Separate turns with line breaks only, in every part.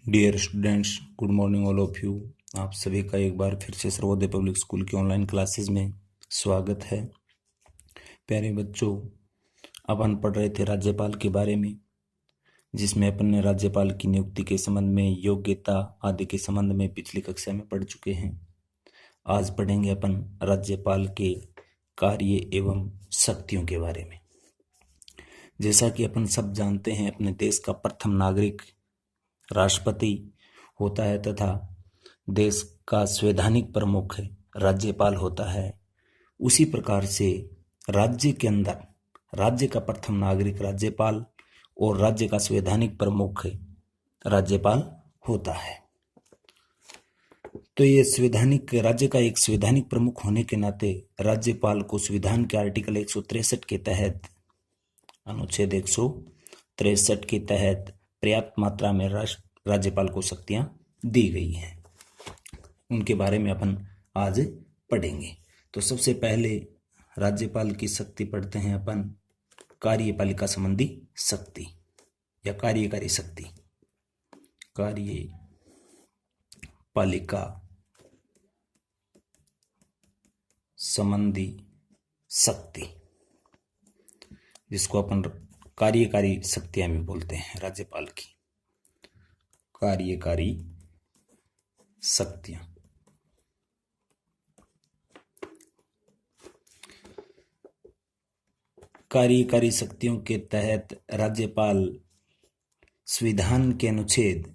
Dear students, good morning all of you. आप सभी का एक बार फिर से सर्वोदय पब्लिक स्कूल की ऑनलाइन क्लासेस में स्वागत है। प्यारे बच्चों, अपन पढ़ रहे थे राज्यपाल के बारे में, जिसमें अपन ने राज्यपाल की नियुक्ति के संबंध में, योग्यता आदि के संबंध में पिछली कक्षा में पढ़ चुके हैं। आज पढ़ेंगे अपन राज्यपाल के कार्य एवं शक्तियों के बारे में। जैसा कि अपन सब जानते हैं, अपने देश का प्रथम नागरिक राष्ट्रपति होता है तथा देश का संवैधानिक प्रमुख राज्यपाल होता है। उसी प्रकार से राज्य के अंदर राज्य का प्रथम नागरिक राज्यपाल और राज्य का संवैधानिक प्रमुख राज्यपाल होता है। तो ये संवैधानिक राज्य का एक संवैधानिक प्रमुख होने के नाते राज्यपाल को संविधान के आर्टिकल 163 के तहत, अनुच्छेद 163 के तहत पर्याप्त मात्रा में राज्यपाल को शक्तियां दी गई हैं। उनके बारे में अपन आज पढ़ेंगे। तो सबसे पहले राज्यपाल की शक्ति पढ़ते हैं अपन, कार्यपालिका संबंधी शक्ति या कार्यकारी शक्ति। कार्यपालिका संबंधी शक्ति, जिसको अपन कार्यकारी शक्तियां भी बोलते हैं। राज्यपाल की कार्यकारी शक्तियां। कार्यकारी शक्तियों के तहत राज्यपाल संविधान के अनुच्छेद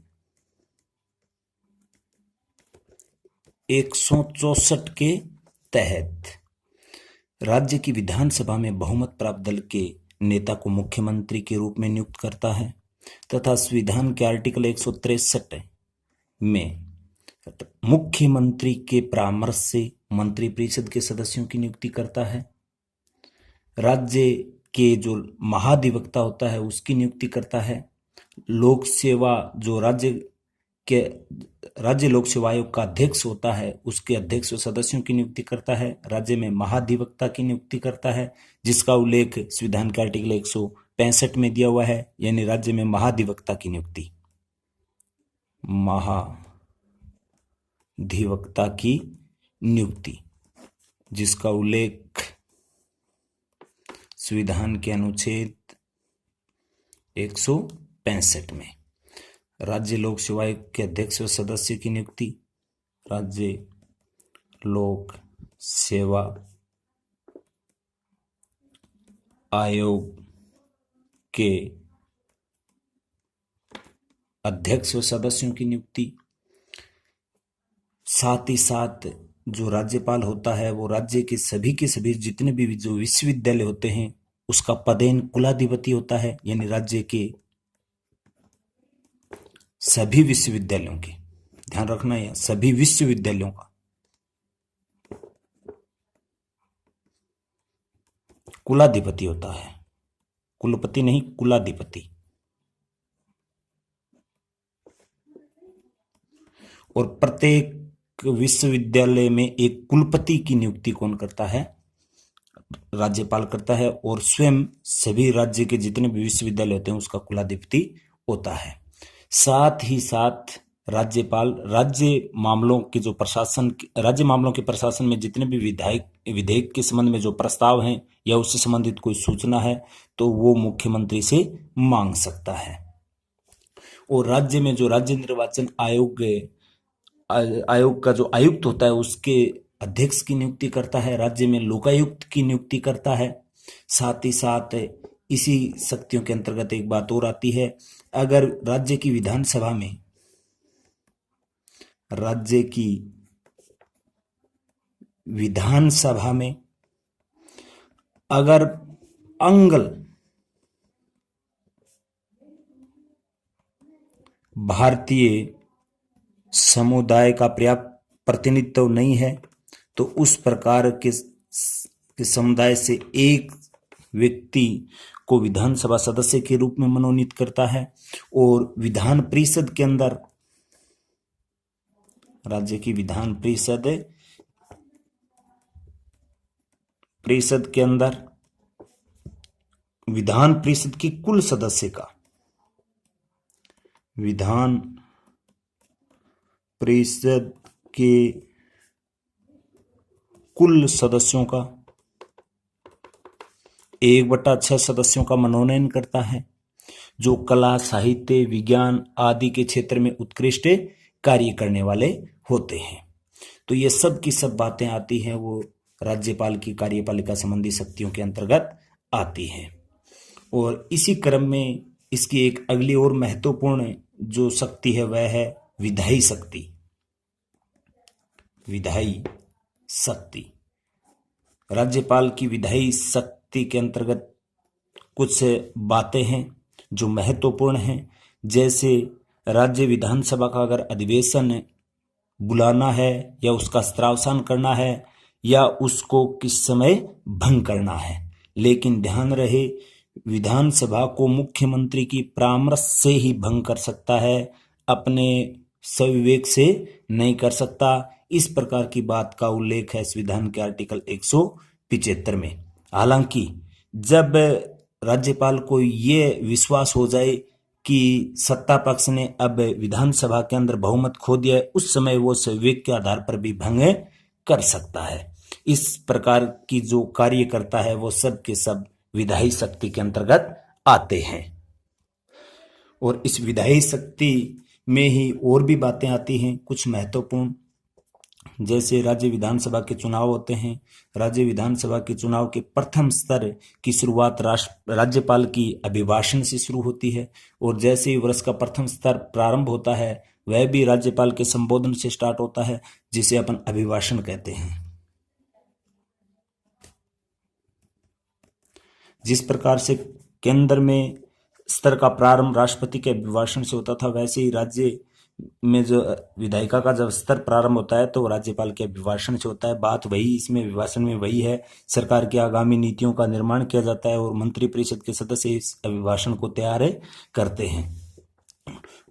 164 के तहत राज्य की विधानसभा में बहुमत प्राप्त दल के नेता को मुख्यमंत्री के रूप में नियुक्त करता है तथा संविधान के आर्टिकल 163 में मुख्यमंत्री के परामर्श से मंत्रिपरिषद के सदस्यों की नियुक्ति करता है। राज्य के जो महाधिवक्ता होता है उसकी नियुक्ति करता है। लोक सेवा जो राज्य लोक सेवा आयोग का अध्यक्ष होता है उसके अध्यक्ष व सदस्यों की नियुक्ति करता है। राज्य में महाधिवक्ता की नियुक्ति करता है, जिसका उल्लेख संविधान के आर्टिकल 165 में दिया हुआ है। यानी राज्य में महाधिवक्ता की नियुक्ति, महाधिवक्ता की नियुक्ति, जिसका उल्लेख संविधान के अनुच्छेद 165 में। राज्य लोक सेवा आयोग के अध्यक्ष व सदस्य की नियुक्ति, राज्य लोक सेवा आयोग के अध्यक्ष व सदस्यों की नियुक्ति। साथ ही साथ जो राज्यपाल होता है वो राज्य के सभी जितने भी जो विश्वविद्यालय होते हैं उसका पदेन कुलाधिपति होता है। यानी राज्य के सभी विश्वविद्यालयों के, ध्यान रखना है, सभी विश्वविद्यालयों का कुलाधिपति होता है, कुलपति नहीं, कुलाधिपति। और प्रत्येक विश्वविद्यालय में एक कुलपति की नियुक्ति कौन करता है? राज्यपाल करता है। और स्वयं सभी राज्य के जितने भी विश्वविद्यालय होते हैं उसका कुलाधिपति होता है। साथ ही साथ राज्यपाल राज्य मामलों के प्रशासन में जितने भी विधेयक के संबंध में जो प्रस्ताव हैं या उससे संबंधित कोई सूचना है तो वो मुख्यमंत्री से मांग सकता है। और राज्य में जो राज्य निर्वाचन आयोग का जो आयुक्त होता है उसके अध्यक्ष की नियुक्ति करता है। राज्य में लोकायुक्त की नियुक्ति करता है। साथ ही साथ इसी शक्तियों के अंतर्गत एक बात और आती है, अगर राज्य की विधानसभा में अगर अंगल भारतीय समुदाय का पर्याप्त प्रतिनिधित्व नहीं है तो उस प्रकार के समुदाय से एक व्यक्ति को विधानसभा सदस्य के रूप में मनोनीत करता है। और विधान परिषद के अंदर, राज्य की विधान परिषद के अंदर विधान परिषद की कुल सदस्य का, विधान परिषद के कुल सदस्यों का 1/6 सदस्यों का मनोनयन करता है, जो कला, साहित्य, विज्ञान आदि के क्षेत्र में उत्कृष्ट कार्य करने वाले होते हैं। तो ये सब की सब बातें आती हैं वो राज्यपाल की कार्यपालिका संबंधी शक्तियों के अंतर्गत आती हैं। और इसी क्रम में इसकी एक अगली और महत्वपूर्ण जो शक्ति है वह है विधायी शक्ति। विधायी शक्ति, राज्यपाल की विधायी शक्ति के अंतर्गत कुछ बातें हैं जो महत्वपूर्ण हैं। जैसे राज्य विधानसभा का अगर अधिवेशन बुलाना है या उसका स्त्रावसान करना है या उसको किस समय भंग करना है, लेकिन ध्यान रहे विधानसभा को मुख्यमंत्री की परामर्श से ही भंग कर सकता है, अपने स्वविवेक से नहीं कर सकता। इस प्रकार की बात का उल्लेख है संविधान के आर्टिकल 175 में। हालांकि जब राज्यपाल को ये विश्वास हो जाए कि सत्ता पक्ष ने अब विधानसभा के अंदर बहुमत खो दिया है, उस समय वो स्वविवेक के आधार पर भी भंग कर सकता है। इस प्रकार की जो कार्य करता है वो सब के सब विधायी शक्ति के अंतर्गत आते हैं। और इस विधायी शक्ति में ही और भी बातें आती हैं कुछ महत्वपूर्ण। जैसे राज्य विधानसभा के चुनाव होते हैं। राज्य विधानसभा के चुनाव के प्रथम स्तर की शुरुआत राज्यपाल की अभिभाषण से शुरू होती है, और जैसे ही वर्ष का प्रथम स्तर प्रारंभ होता है वह भी राज्यपाल के संबोधन से स्टार्ट होता है, जिसे अपन अभिभाषण कहते हैं। जिस प्रकार से केंद्र में स्तर का प्रारंभ राष्ट्रपति के अभिभाषण से होता था, वैसे ही राज्य में जो विधायिका का जब स्तर प्रारंभ होता है तो राज्यपाल के अभिभाषण से होता है। बात वही इसमें अभिभाषण में वही है, सरकार की आगामी नीतियों का निर्माण किया जाता है और मंत्रिपरिषद के सदस्य इस अभिभाषण को तैयार करते हैं,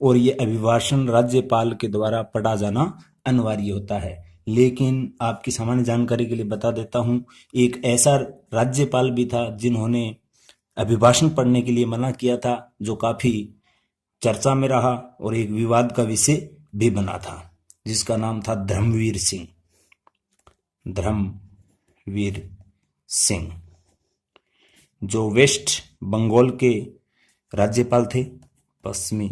और ये अभिभाषण राज्यपाल के द्वारा पढ़ा जाना अनिवार्य होता है। लेकिन आपकी सामान्य जानकारी के लिए बता देता हूं, एक ऐसा राज्यपाल भी था जिन्होंने अभिभाषण पढ़ने के लिए मना किया था, जो काफी चर्चा में रहा और एक विवाद का विषय भी बना था, जिसका नाम था धर्मवीर सिंह। धर्मवीर सिंह जो वेस्ट बंगाल के राज्यपाल थे, पश्चिमी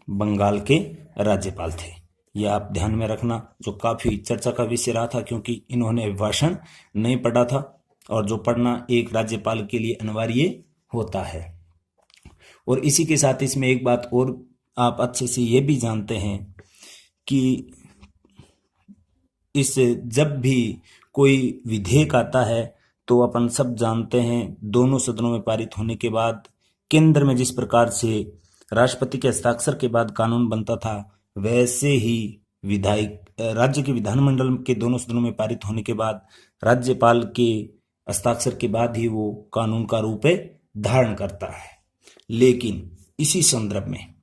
बंगाल के राज्यपाल थे। यह आप ध्यान में रखना, जो काफी चर्चा का विषय रहा था, क्योंकि इन्होंने अभिभाषण नहीं पढ़ा था और जो पढ़ना एक राज्यपाल के लिए अनिवार्य होता है। और इसी के साथ इसमें एक बात और आप अच्छे से ये भी जानते हैं कि इस जब भी कोई विधेयक आता है तो अपन सब जानते हैं दोनों सदनों में पारित होने के बाद केंद्र में जिस प्रकार से राष्ट्रपति के हस्ताक्षर के बाद कानून बनता था, वैसे ही राज्य के विधानमंडल के दोनों सदनों में पारित होने के बाद राज्यपाल के हस्ताक्षर के बाद ही वो कानून का रूप धारण करता है। लेकिन इसी संदर्भ में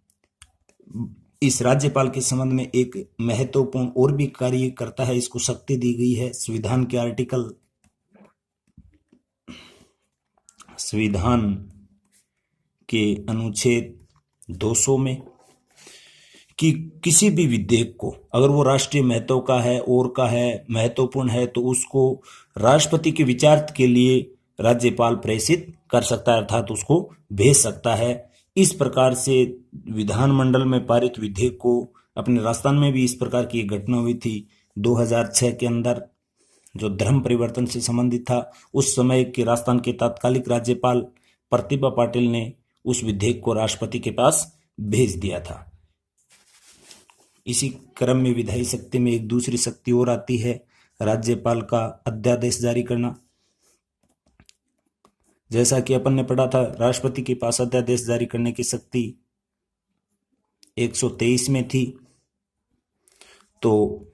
इस राज्यपाल के संबंध में एक महत्वपूर्ण और भी कार्य करता है, इसको शक्ति दी गई है संविधान के अनुच्छेद 200 में, कि किसी भी विधेयक को अगर वो राष्ट्रीय महत्व का है और का है, महत्वपूर्ण है, तो उसको राष्ट्रपति के विचार के लिए राज्यपाल प्रेषित कर सकता है, अर्थात उसको भेज सकता है। इस प्रकार से विधानमंडल में पारित विधेयक को, अपने राजस्थान में भी इस प्रकार की एक घटना हुई थी 2006 के अंदर, जो धर्म परिवर्तन से संबंधित था। उस समय के राजस्थान के तत्कालिक राज्यपाल प्रतिभा पाटिल ने उस विधेयक को राष्ट्रपति के पास भेज दिया था। इसी क्रम में विधायी शक्ति में एक दूसरी शक्ति और आती है, राज्यपाल का अध्यादेश जारी करना। जैसा कि अपन ने पढ़ा था, राष्ट्रपति के पास अध्यादेश जारी करने की शक्ति 123 में थी, तो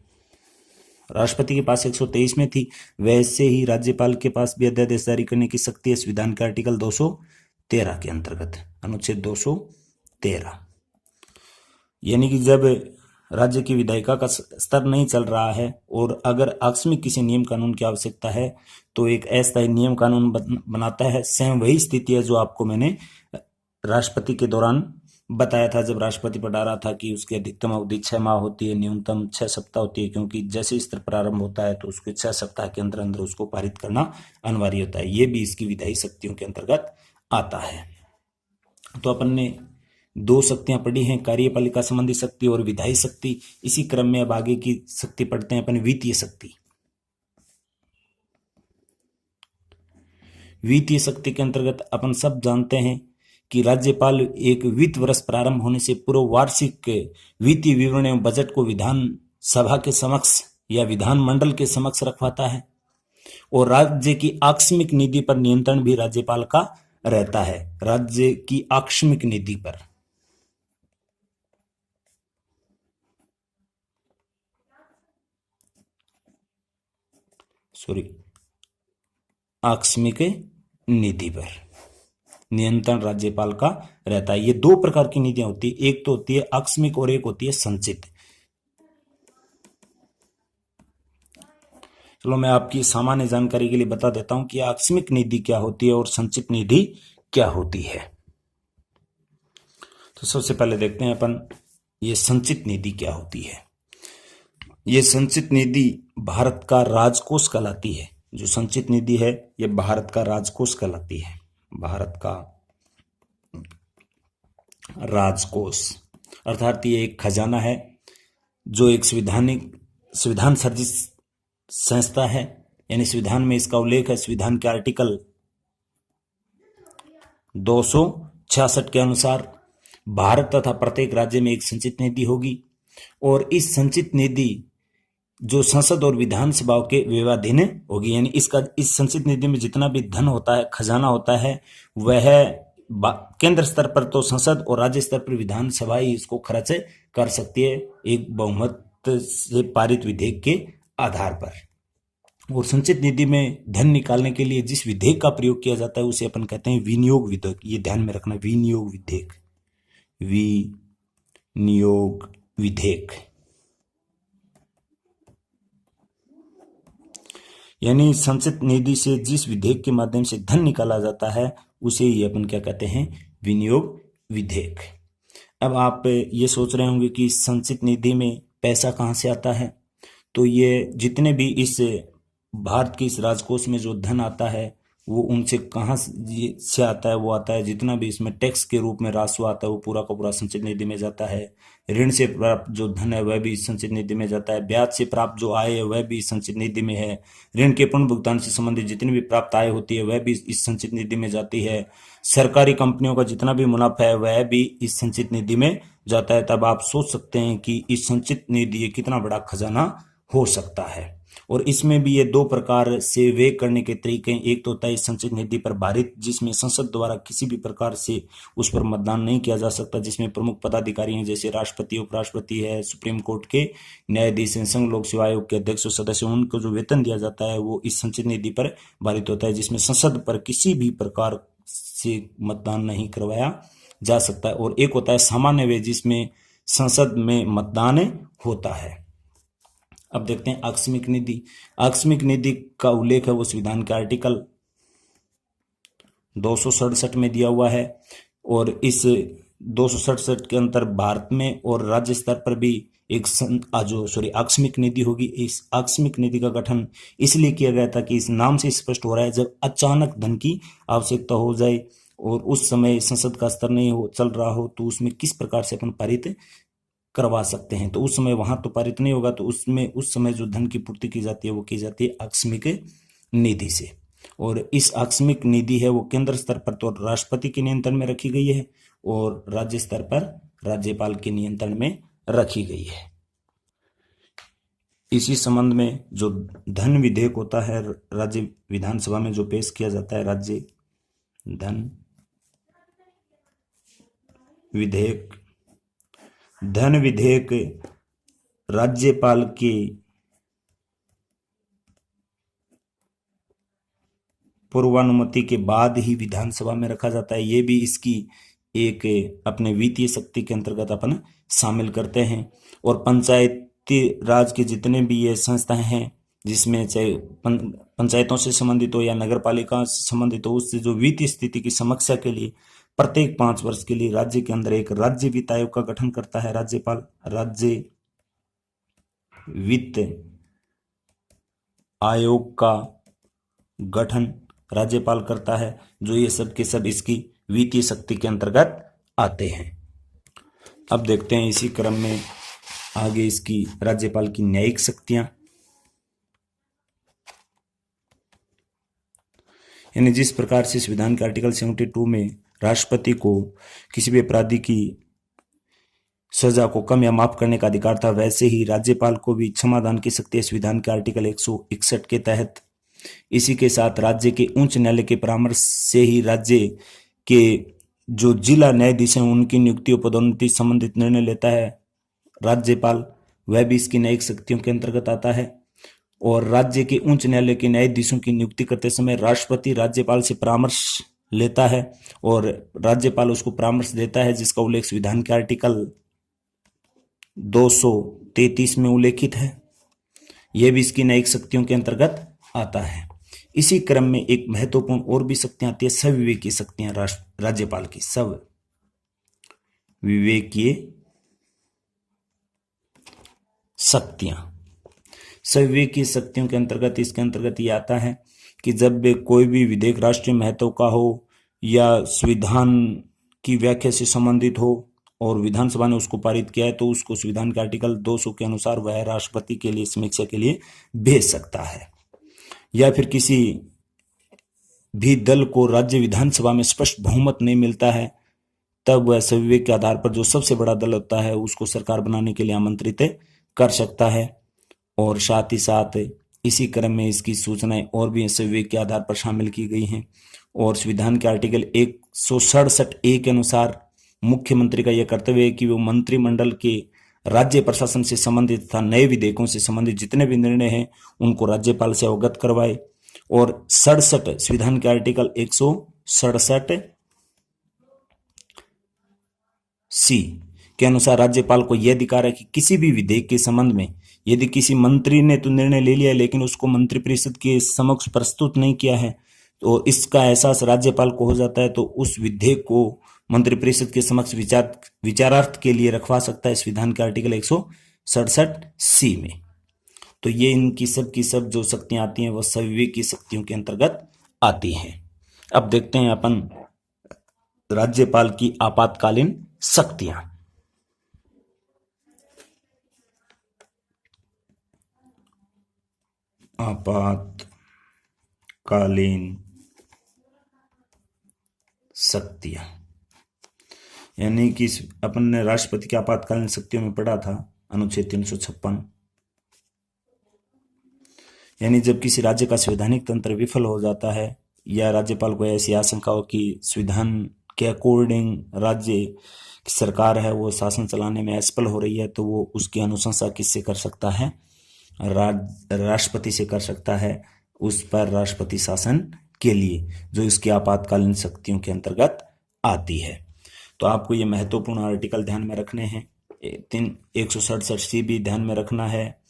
राष्ट्रपति के पास 123 में थी, वैसे ही राज्यपाल के पास भी अध्यादेश जारी करने की शक्ति है संविधान के आर्टिकल 213 के अंतर्गत, अनुच्छेद 213। यानी कि जब राज्य की विधायिका का स्तर नहीं चल रहा है और अगर आकस्मिक किसी नियम कानून की आवश्यकता है तो एक अस्थायी नियम कानून बनाता है। स्वयं वही स्थिति है जो आपको मैंने राष्ट्रपति के दौरान बताया था जब राष्ट्रपति पढ़ा रहा था कि उसकी अधिकतम अवधि 6 माह होती है, न्यूनतम 6 सप्ताह होती है, क्योंकि जैसे स्तर प्रारंभ होता है तो उसके 6 सप्ताह के अंदर अंदर उसको पारित करना अनिवार्य होता है। ये भी इसकी विधायी शक्तियों के अंतर्गत आता है। तो अपन ने 2 शक्तियां पढ़ी हैं, कार्यपालिका संबंधी शक्ति और विधायी शक्ति। इसी क्रम में अब आगे की शक्ति पढ़ते हैं अपन, वित्तीय शक्ति। वित्तीय शक्ति के अंतर्गत अपन सब जानते हैं कि राज्यपाल एक वित्त वर्ष प्रारंभ होने से पूर्व वार्षिक वित्तीय विवरण एवं बजट को विधान सभा के समक्ष या विधानमंडल के समक्ष रखवाता है, और राज्य की आकस्मिक निधि पर नियंत्रण भी राज्यपाल का रहता है। राज्य की आकस्मिक निधि पर आकस्मिक निधि पर नियंत्रण राज्यपाल का रहता है। ये 2 प्रकार की नीतियां होती है, एक तो होती है आकस्मिक और एक होती है संचित। चलो मैं आपकी सामान्य जानकारी के लिए बता देता हूं कि आकस्मिक निधि क्या होती है और संचित निधि क्या होती है। तो सबसे पहले देखते हैं अपन ये संचित निधि क्या होती है। ये संचित निधि भारत का राजकोष कहलाती है। जो संचित निधि है ये भारत का राजकोष कहलाती है। भारत का राजकोष अर्थात ये एक खजाना है जो एक संविधान सर्जित संस्था है, यानी संविधान में इसका उल्लेख है। संविधान के आर्टिकल 266 के अनुसार भारत तथा प्रत्येक राज्य में एक संचित निधि होगी, और इस संचित निधि जो संसद और विधानसभाओं के विवादाधीन होगी। यानी इस संचित निधि में जितना भी धन होता है, खजाना होता है, वह केंद्र स्तर पर तो संसद और राज्य स्तर पर विधानसभा ही इसको खर्च कर सकती है, एक बहुमत से पारित विधेयक के आधार पर। और संचित निधि में धन निकालने के लिए जिस विधेयक का प्रयोग किया जाता है उसे अपन कहते हैं विनियोग विधेयक। ये ध्यान में रखना, विनियोग विधेयक, विनियोग विधेयक। यानी संचित निधि से जिस विधेयक के माध्यम से धन निकाला जाता है उसे ही अपन क्या कहते हैं, विनियोग विधेयक। अब आप ये सोच रहे होंगे कि संचित निधि में पैसा कहाँ से आता है। तो ये जितने भी इस भारत के इस राजकोष में जो धन आता है वो उनसे कहाँ से आता है, वो आता है जितना भी इसमें टैक्स के रूप में राजस्व आता है वो पूरा का पूरा संचित निधि में जाता है। ऋण से प्राप्त जो धन है वह भी संचित निधि में जाता है। ब्याज से प्राप्त जो आय है वह भी संचित निधि में है। ऋण के पुनर्भुगतान से संबंधित जितनी भी प्राप्त आय होती है वह भी इस संचित निधि में जाती है। सरकारी कंपनियों का जितना भी मुनाफा है वह भी इस संचित निधि में जाता है। तब आप सोच सकते हैं कि इस संचित निधि कितना बड़ा खजाना हो सकता है। और इसमें भी ये 2 प्रकार से व्यय करने के तरीके हैं। एक तो होता है इस संचित निधि पर भारित, जिसमें संसद द्वारा किसी भी प्रकार से उस पर मतदान नहीं किया जा सकता, जिसमें प्रमुख पदाधिकारी हैं जैसे राष्ट्रपति, उपराष्ट्रपति है, सुप्रीम कोर्ट के न्यायाधीश हैं, संघ लोक सेवा आयोग के अध्यक्ष और सदस्य, उनको जो वेतन दिया जाता है वो इस संचित निधि पर भारित होता है, जिसमें संसद पर किसी भी प्रकार से मतदान नहीं करवाया जा सकता है। और एक होता है सामान्य व्यय, जिसमें संसद में मतदान होता है। अब देखते हैं आकस्मिक निधि। आकस्मिक निधि का उल्लेख है वो संविधान के आर्टिकल 267 में दिया हुआ है, और इस 267 के अंतर भारत में और राज्य स्तर पर भी एक आकस्मिक निधि होगी। इस आकस्मिक निधि का गठन इसलिए किया गया था कि इस नाम से स्पष्ट हो रहा है जब अचानक धन की आवश्यकता हो जाए और उस समय संसद का स्तर नहीं हो चल रहा हो तो उसमें किस प्रकार से अपन पारित करवा सकते हैं। तो उस समय वहां तो पारित नहीं होगा, तो उसमें उस समय जो धन की पूर्ति की जाती है वो की जाती है आकस्मिक निधि से। और इस आकस्मिक निधि है वो केंद्र स्तर पर तो राष्ट्रपति के नियंत्रण में रखी गई है और राज्य स्तर पर राज्यपाल के नियंत्रण में रखी गई है। इसी संबंध में जो धन विधेयक होता है राज्य विधानसभा में जो पेश किया जाता है, राज्य धन विधेयक, धन विधेयक राज्यपाल की पूर्वानुमति के बाद ही विधानसभा में रखा जाता है। ये भी इसकी एक अपने वित्तीय शक्ति के अंतर्गत अपन शामिल करते हैं। और पंचायती राज के जितने भी ये संस्थाएं हैं, जिसमें चाहे पंचायतों से संबंधित हो या नगर पालिका से संबंधित हो, उससे जो वित्तीय स्थिति की समीक्षा के लिए प्रत्येक 5 वर्ष के लिए राज्य के अंदर एक राज्य वित्त आयोग का गठन करता है राज्यपाल। राज्य वित्त आयोग का गठन राज्यपाल करता है, जो ये सब के सब इसकी वित्तीय शक्ति के अंतर्गत आते हैं। अब देखते हैं इसी क्रम में आगे इसकी राज्यपाल की न्यायिक शक्तियां, यानी जिस प्रकार से संविधान के आर्टिकल 72 में राष्ट्रपति को किसी भी अपराधी की सजा को कम या माफ करने का अधिकार था, वैसे ही राज्यपाल को भी क्षमादान की शक्ति है संविधान के आर्टिकल 161 के तहत। इसी के साथ राज्य के उच्च न्यायालय के परामर्श से ही राज्य के जो जिला न्यायाधीश हैं उनकी नियुक्ति और पदोन्नति संबंधित निर्णय लेता है राज्यपाल, वह भी इसकी न्यायिक शक्तियों के अंतर्गत आता है। और राज्य के उच्च न्यायालय के न्यायाधीशों की नियुक्ति करते समय राष्ट्रपति राज्यपाल से परामर्श लेता है और राज्यपाल उसको परामर्श देता है, जिसका उल्लेख संविधान के आर्टिकल 233 में उल्लेखित है। यह भी इसकी न्यायिक शक्तियों के अंतर्गत आता है। इसी क्रम में एक महत्वपूर्ण और भी शक्तियां आती है, सविवेकीय शक्तियां राज्यपाल की। सविवेकीय शक्तियां, सविवेकीय शक्तियों के अंतर्गत इसके अंतर्गत ये आता है कि जब कोई भी विधेयक राष्ट्रीय महत्व का हो या संविधान की व्याख्या से संबंधित हो और विधानसभा ने उसको पारित किया है, तो उसको संविधान के आर्टिकल 200 के अनुसार वह राष्ट्रपति के लिए समीक्षा के लिए भेज सकता है। या फिर किसी भी दल को राज्य विधानसभा में स्पष्ट बहुमत नहीं मिलता है, तब वह सविवेक के आधार पर जो सबसे बड़ा दल होता है उसको सरकार बनाने के लिए आमंत्रित कर सकता है। और साथ ही साथ इसी क्रम में इसकी सूचनाएं और भी सविवेक के आधार पर शामिल की गई हैं। और संविधान के आर्टिकल 167A के अनुसार मुख्यमंत्री का यह कर्तव्य है कि वो मंत्रिमंडल के राज्य प्रशासन से संबंधित तथा नए विधेयकों से संबंधित जितने भी निर्णय हैं उनको राज्यपाल से अवगत करवाए। और 67 संविधान के आर्टिकल 167C के अनुसार राज्यपाल को यह अधिकार है कि किसी भी विधेयक के संबंध में यदि किसी मंत्री ने तो निर्णय ले लिया लेकिन उसको मंत्रिपरिषद के समक्ष प्रस्तुत नहीं किया है, तो इसका एहसास राज्यपाल को हो जाता है, तो उस विधेयक को मंत्रिपरिषद के समक्ष विचारार्थ के लिए रखवा सकता है संविधान के आर्टिकल 167C में। तो ये इनकी सब की सब जो शक्तियां आती हैं वह सविवेकी शक्तियों के अंतर्गत आती हैं। अब देखते हैं अपन राज्यपाल की आपातकालीन शक्तियां। आपातकालीन शक्तियां, यानी कि अपन ने राष्ट्रपति की आपातकालीन शक्तियों में पढ़ा था अनुच्छेद 356, यानी जब किसी राज्य का संवैधानिक तंत्र विफल हो जाता है या राज्यपाल को ऐसी आशंका हो कि संविधान के अकॉर्डिंग राज्य की सरकार है वो शासन चलाने में असफल हो रही है, तो वो उसकी अनुशंसा किससे कर सकता है? राष्ट्रपति से कर सकता है, उस पर राष्ट्रपति शासन के लिए, जो इसकी आपातकालीन शक्तियों के अंतर्गत आती है। तो आपको ये महत्वपूर्ण आर्टिकल ध्यान में रखने हैं। 167C भी ध्यान में रखना है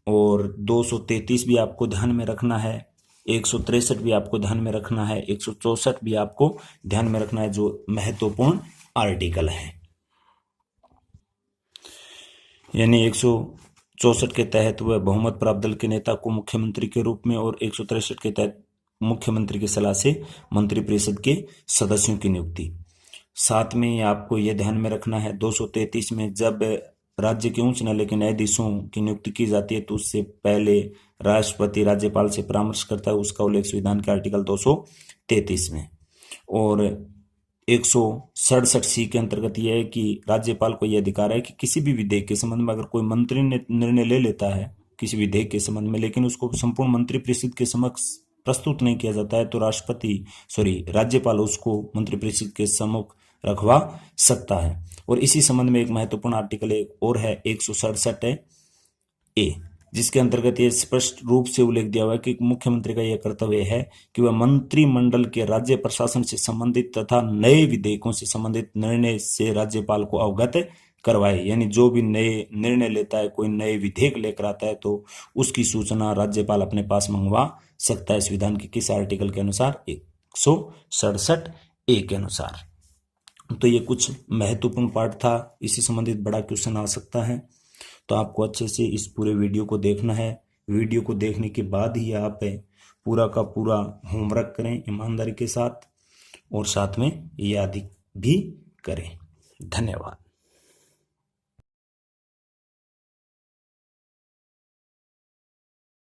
और 233 भी आपको ध्यान में रखना है, 163 भी आपको ध्यान में रखना है, 164 भी आपको ध्यान में रखना है, जो महत्वपूर्ण आर्टिकल है। यानी 164 के तहत वह बहुमत प्राप्त दल के नेता को मुख्यमंत्री के रूप में और 163 के तहत मुख्यमंत्री की सलाह से मंत्रिपरिषद के सदस्यों की नियुक्ति। साथ में आपको यह ध्यान में रखना है 233 में जब राज्य के उच्च न्यायालय के न्यायाधीशों की नियुक्ति की जाती है तो उससे पहले राष्ट्रपति राज्यपाल से परामर्श करता है, उसका उल्लेख संविधान के आर्टिकल 233 में। और 167C के अंतर्गत यह है कि राज्यपाल को यह अधिकार है कि किसी भी विधेयक के संबंध में अगर कोई मंत्री ने निर्णय ले लेता है किसी विधेयक के संबंध में, लेकिन उसको संपूर्ण मंत्रिपरिषद के समक्ष प्रस्तुत नहीं किया जाता है, तो राज्यपाल उसको मंत्रिपरिषद के सम्मुख रखवा सकता है। और इसी संबंध में एक महत्वपूर्ण आर्टिकल और है 167A, जिसके अंतर्गत यह स्पष्ट रूप से उल्लेख दिया हुआ है कि मुख्यमंत्री का यह कर्तव्य है कि वह मंत्रिमंडल के राज्य प्रशासन से संबंधित तथा नए विधेयकों से संबंधित निर्णय से राज्यपाल को अवगत करवाए। यानी जो भी नए निर्णय लेता है, कोई नए विधेयक लेकर आता है, तो उसकी सूचना राज्यपाल अपने पास मंगवा सकता है संविधान के किस आर्टिकल के अनुसार? 167A के अनुसार। तो ये कुछ महत्वपूर्ण पार्ट था, इसी संबंधित बड़ा क्वेश्चन आ सकता है। तो आपको अच्छे से इस पूरे वीडियो को देखना है। वीडियो को देखने के बाद ही आप पूरा का पूरा होमवर्क करें ईमानदारी के साथ और साथ में याद भी करें। धन्यवाद।